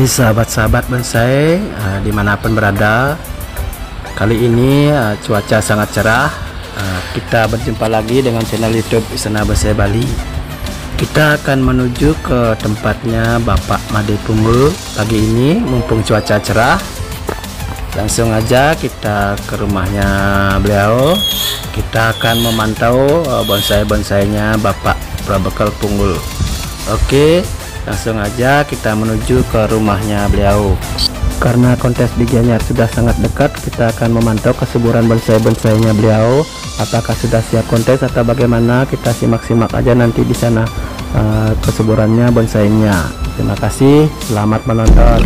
Hai sahabat-sahabat bonsai dimanapun berada, kali ini cuaca sangat cerah. Kita berjumpa lagi dengan channel YouTube Istana Bonsai Bali. Kita akan menuju ke tempatnya Bapak Made Punggul pagi ini, mumpung cuaca cerah. Langsung aja kita ke rumahnya beliau. Kita akan memantau bonsai-bonsainya Bapak Prabekal Punggul. Oke, langsung aja kita menuju ke rumahnya beliau. Karena kontes di Gianyar sudah sangat dekat, kita akan memantau kesuburan bonsai-bonsainya beliau. Apakah sudah siap kontes atau bagaimana? Kita simak-simak aja nanti di sana kesuburannya bonsainya. Terima kasih, selamat menonton.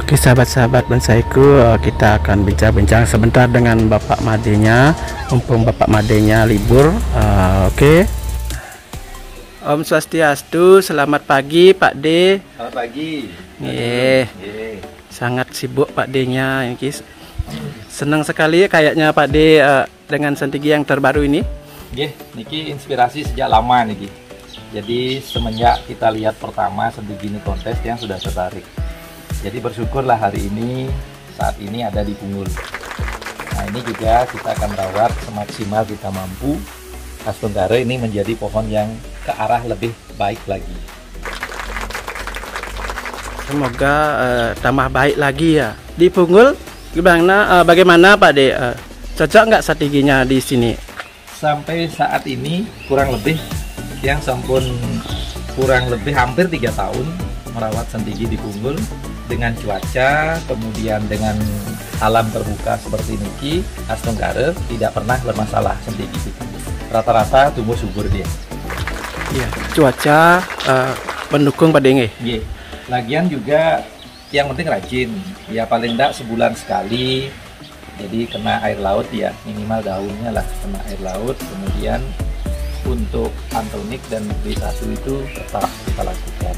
Oke sahabat-sahabat bonsaiku, kita akan bincang-bincang sebentar dengan Bapak Madenya, mumpung Bapak Madenya libur. Oke. Om Swastiastu, selamat pagi Pak D. Selamat pagi. Sangat sibuk Pak D-nya ini. Senang sekali kayaknya Pak D dengan sentigi yang terbaru ini. Niki inspirasi sejak lama niki. Jadi semenjak kita lihat pertama sentigi ini kontes yang sudah tertarik. Jadi bersyukurlah hari ini saat ini ada di Punggul. Nah ini juga kita akan rawat semaksimal kita mampu. Khas Tenggara ini menjadi pohon yang ke arah lebih baik lagi. Semoga tambah baik lagi ya. Di Punggul bagaimana Pak D? Cocok nggak strateginya di sini? Sampai saat ini kurang lebih kurang lebih hampir 3 tahun merawat sentigi di Punggul. Dengan cuaca, kemudian dengan alam terbuka seperti niki, khas Tenggara tidak pernah bermasalah sentigi itu. Rata-rata tumbuh subur dia. Iya, cuaca mendukung pada ini. Iya. Lagian juga yang penting rajin. Ya paling tidak sebulan sekali. Jadi kena air laut ya, minimal daunnya lah kena air laut. Kemudian untuk antonik dan B1 itu tetap kita lakukan.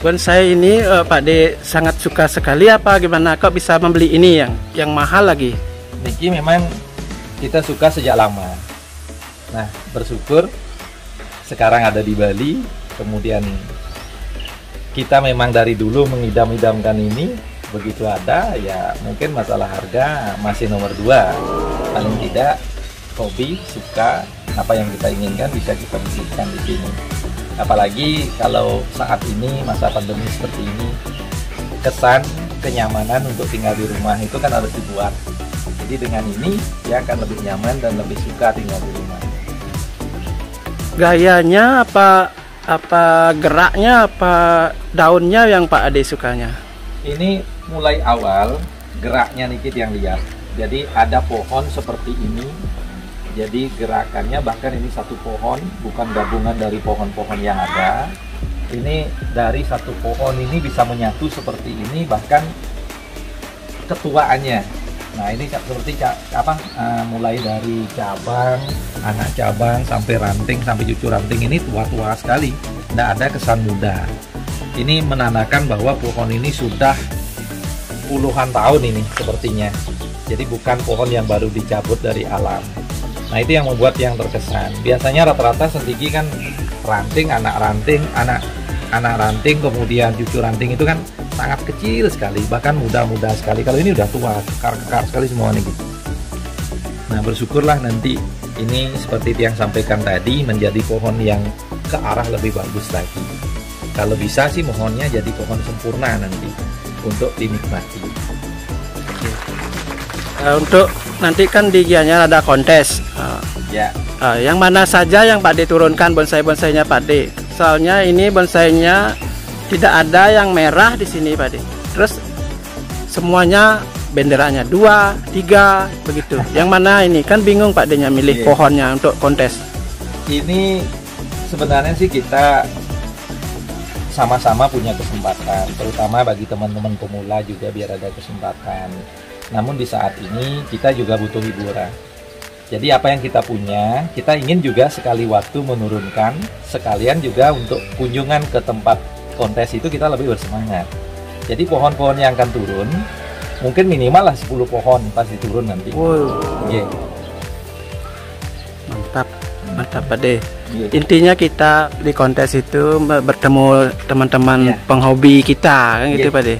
Bonsai ini Pak D sangat suka sekali apa gimana? Kok bisa membeli ini yang mahal lagi? Niki memang kita suka sejak lama. Nah bersyukur sekarang ada di Bali. Kemudian kita memang dari dulu mengidam-idamkan ini. Begitu ada ya mungkin masalah harga masih nomor 2. Paling tidak hobi, suka, apa yang kita inginkan bisa kita wujudkan di sini. Apalagi kalau saat ini masa pandemi seperti ini, kesan kenyamanan untuk tinggal di rumah itu kan harus dibuat. Jadi dengan ini dia akan lebih nyaman dan lebih suka tinggal di rumah. Gayanya apa geraknya, apa daunnya yang Pak Ade sukanya? Ini mulai awal geraknya Nikit yang lihat. Jadi ada pohon seperti ini. Jadi gerakannya bahkan ini satu pohon, bukan gabungan dari pohon-pohon yang ada. Ini dari satu pohon ini bisa menyatu seperti ini, bahkan ketuaannya. Nah ini seperti mulai dari cabang, anak cabang sampai ranting, sampai cucu ranting ini tua-tua sekali. Tidak ada kesan muda. Ini menandakan bahwa pohon ini sudah puluhan tahun ini sepertinya. Jadi bukan pohon yang baru dicabut dari alam. Nah itu yang membuat yang terkesan. Biasanya rata-rata sentigi kan ranting, anak ranting, kemudian cucu ranting itu kan sangat kecil sekali, bahkan muda-muda sekali. Kalau ini udah tua, kekar sekali semua nih. Nah bersyukurlah nanti ini seperti yang sampaikan tadi menjadi pohon yang ke arah lebih bagus lagi. Kalau bisa sih mohonnya jadi pohon sempurna nanti untuk dinikmati. Untuk nanti kan di Gianyar ada kontes. Ya. Yang mana saja yang Pak D turunkan bonsai-bonsainya Pak D. Soalnya ini bonsainya tidak ada yang merah di sini Pak D. Terus semuanya benderanya 2, 3 begitu. Yang mana ini kan bingung Pak D-nya milih pohonnya untuk kontes. Ini sebenarnya sih kita sama-sama punya kesempatan, terutama bagi teman-teman pemula juga biar ada kesempatan. Namun di saat ini kita juga butuh hiburan. Jadi apa yang kita punya, kita ingin juga sekali waktu menurunkan, sekalian juga untuk kunjungan ke tempat kontes itu kita lebih bersemangat. Jadi pohon-pohon yang akan turun, mungkin minimal lah 10 pohon pasti turun nanti. Wow. Yeah. Mantap Pak D. Intinya kita di kontes itu bertemu teman-teman penghobi kita kan gitu Pak D.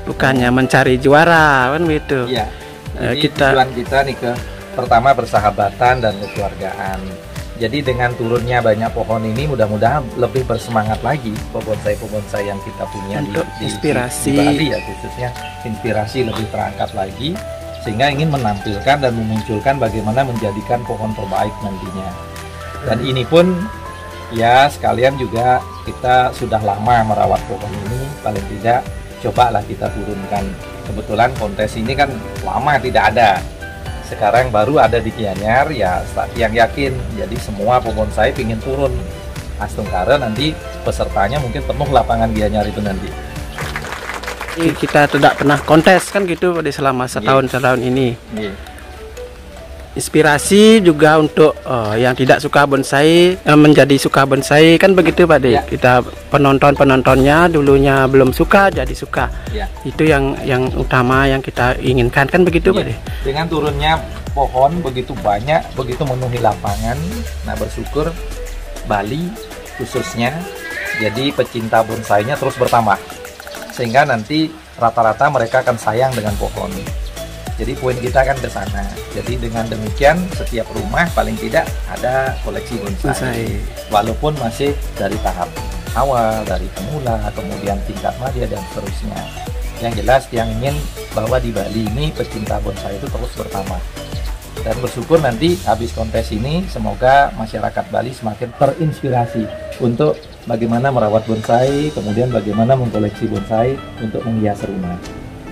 Bukannya mencari juara kan gitu. Iya. Tujuan kita nih pertama persahabatan dan kekeluargaan. Jadi dengan turunnya banyak pohon ini mudah-mudahan lebih bersemangat lagi bonsai-bonsai yang kita punya di inspirasi di Bali ya, khususnya inspirasi lebih terangkat lagi sehingga ingin menampilkan dan memunculkan bagaimana menjadikan pohon terbaik nantinya. Dan ini pun ya sekalian juga kita sudah lama merawat pohon ini, paling tidak cobalah kita turunkan. Kebetulan kontes ini kan lama tidak ada. Sekarang baru ada di Gianyar ya, yang yakin. Jadi semua pembonsai ingin turun Astungkara, nanti pesertanya mungkin penuh lapangan Gianyar itu nanti. Kita tidak pernah kontes kan gitu pada selama setahun ini. Inspirasi juga untuk yang tidak suka bonsai menjadi suka bonsai kan begitu Pak D. Kita penontonnya dulunya belum suka jadi suka. Itu yang utama yang kita inginkan kan begitu Pak D. Dengan turunnya pohon begitu banyak, begitu memenuhi lapangan. Nah bersyukur Bali khususnya jadi pecinta bonsainya terus bertambah, sehingga nanti rata-rata mereka akan sayang dengan pohon. Jadi poin kita kan ke sana. Jadi dengan demikian setiap rumah paling tidak ada koleksi bonsai. Walaupun masih dari tahap awal, dari pemula, kemudian tingkat madya dan seterusnya. Yang jelas yang ingin bahwa di Bali ini pecinta bonsai itu terus bertambah. Dan bersyukur nanti habis kontes ini semoga masyarakat Bali semakin terinspirasi untuk bagaimana merawat bonsai, kemudian bagaimana mengkoleksi bonsai untuk menghias rumah.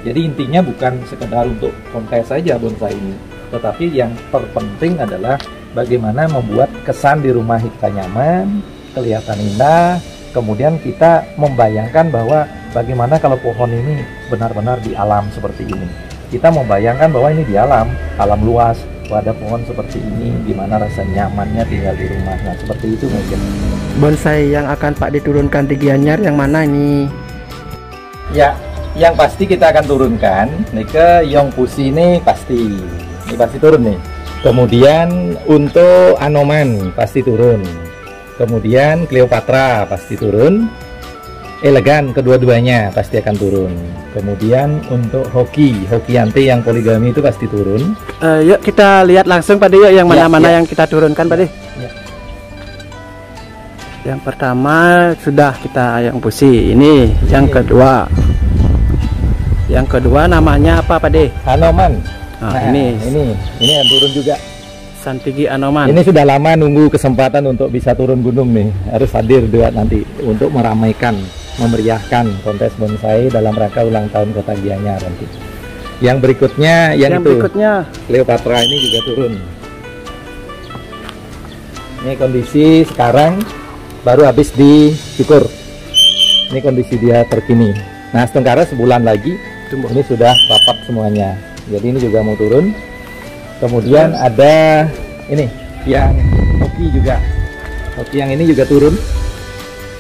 Jadi intinya bukan sekedar untuk kontes saja bonsai ini, tetapi yang terpenting adalah bagaimana membuat kesan di rumah kita nyaman, kelihatan indah, kemudian kita membayangkan bahwa bagaimana kalau pohon ini benar-benar di alam seperti ini. Kita membayangkan bahwa ini di alam luas, ada pohon seperti ini, gimana rasa nyamannya tinggal di rumah. Nah seperti itu mungkin. Bonsai yang akan Pak diturunkan di Gianyar yang mana ini? Ya, yang pasti kita akan turunkan nih ke Yongpusi ini pasti turun nih. Kemudian untuk Anoman pasti turun. Kemudian Cleopatra pasti turun. Elegan kedua-duanya pasti akan turun. Kemudian untuk Hokiante yang poligami itu pasti turun. Yuk kita lihat langsung Pak D, yang mana-mana yang kita turunkan Pak D. Yang pertama sudah kita Yongpusi, ini yang kedua. Yang kedua namanya apa Pak D? Anoman. Nah, ini yang turun juga. Santigi Anoman. Ini sudah lama nunggu kesempatan untuk bisa turun gunung nih. Harus hadir juga nanti untuk meramaikan, memeriahkan kontes bonsai dalam rangka ulang tahun Kota Gianyar nanti. Yang berikutnya berikutnya Cleopatra ini juga turun. Ini kondisi sekarang baru habis dicukur. Ini kondisi dia terkini. Nah, Astungkara sebulan lagi ini sudah rapat semuanya. Jadi ini juga mau turun. Kemudian ada ini yang Hoki juga. Hoki yang ini juga turun.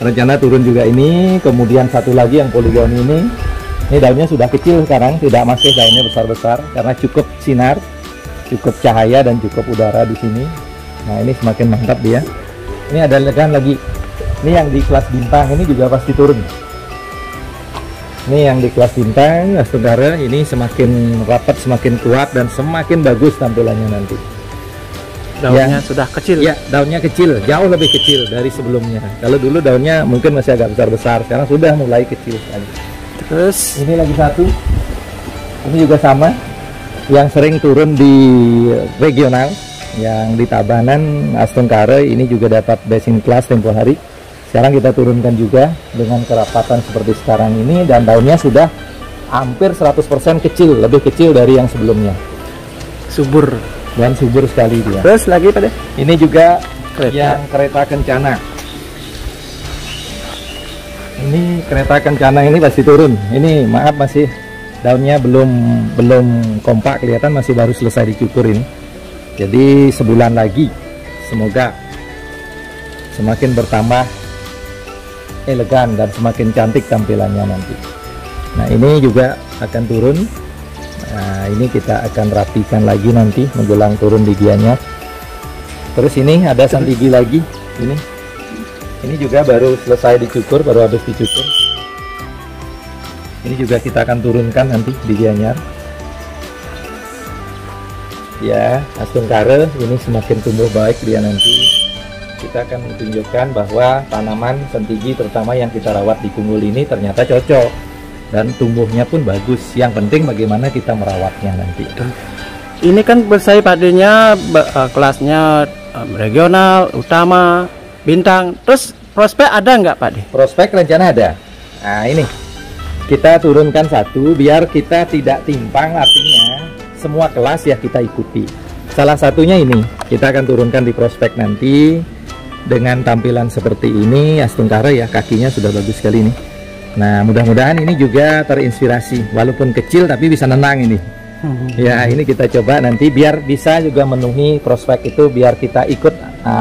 Rencana turun juga ini. Kemudian satu lagi yang poligami ini Ini daunnya sudah kecil sekarang, tidak masih daunnya besar-besar karena cukup sinar, cukup cahaya dan cukup udara di sini. Nah, ini semakin mantap dia. Ini ada lagi. Ini yang di kelas bintang ini juga pasti turun. Ini yang di kelas bintang Astungkara ini semakin rapat, semakin kuat dan semakin bagus tampilannya nanti. Daunnya sudah kecil. Ya, daunnya kecil, jauh lebih kecil dari sebelumnya. Kalau dulu daunnya mungkin masih agak besar-besar, sekarang sudah mulai kecil sekali. Terus Ini lagi satu. Ini juga sama. Yang sering turun di regional, yang di Tabanan Astungkara ini juga dapat best in class tempo hari. Sekarang kita turunkan juga dengan kerapatan seperti sekarang ini dan daunnya sudah hampir 100% kecil, lebih kecil dari yang sebelumnya. subur. Dan subur sekali dia. Terus lagi Pak De? Ini juga Kereta. yang kereta kencana. Ini kereta kencana ini pasti turun. Ini maaf masih daunnya belum kompak, kelihatan masih baru selesai dicukur ini. Jadi sebulan lagi semoga semakin bertambah elegan dan semakin cantik tampilannya nanti. Nah, ini juga akan turun. Nah, ini kita akan rapikan lagi nanti menjelang turun di Gianyar. Terus ini ada santigi lagi. Ini juga baru selesai dicukur, baru habis dicukur. Ini juga kita akan turunkan nanti di Gianyar. Ya, Astungkara ini semakin tumbuh baik dia nanti. Kita akan menunjukkan bahwa tanaman santigi terutama yang kita rawat di Punggul ini ternyata cocok dan tumbuhnya pun bagus. Yang penting bagaimana kita merawatnya nanti. Ini kan bonsai Pak De-nya kelasnya regional, utama, bintang. Terus prospek ada nggak Pak De? Prospek rencana ada. Nah, ini kita turunkan satu biar kita tidak timpang, artinya semua kelas ya kita ikuti. Salah satunya ini kita akan turunkan di prospek nanti dengan tampilan seperti ini. Astungkara ya, kakinya sudah bagus sekali nih. Nah, mudah-mudahan ini juga terinspirasi, walaupun kecil tapi bisa nenang ini. Ya, ini kita coba nanti biar bisa juga memenuhi prospek itu, biar kita ikut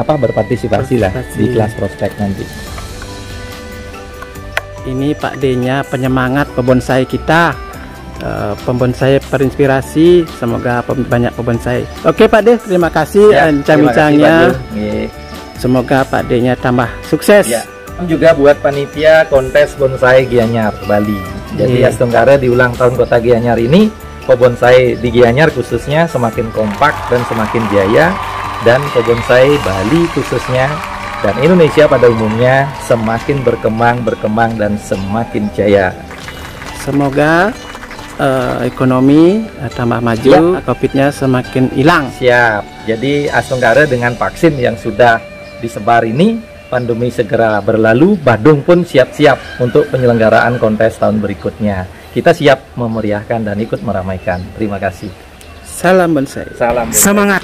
berpartisipasi lah di kelas prospek nanti. Ini Pak D-nya penyemangat pembonsai kita, pembonsai terinspirasi, semoga banyak pembonsai. Oke Pak D, terima kasih bincang-bincangnya. Semoga Pak D-nya tambah sukses. Ya. Juga buat panitia kontes bonsai Gianyar Bali. Jadi Astungkara di ulang tahun Kota Gianyar ini, pebonsai di Gianyar khususnya semakin kompak dan semakin jaya, dan pebonsai Bali khususnya dan Indonesia pada umumnya semakin berkembang dan semakin jaya. Semoga ekonomi tambah maju, COVID-nya semakin hilang. Siap. Jadi Astungkara dengan vaksin yang sudah disebar ini, pandemi segera berlalu, Badung pun siap-siap untuk penyelenggaraan kontes tahun berikutnya. Kita siap memeriahkan dan ikut meramaikan. Terima kasih. Salam bonsai. Salam bonsai. Semangat.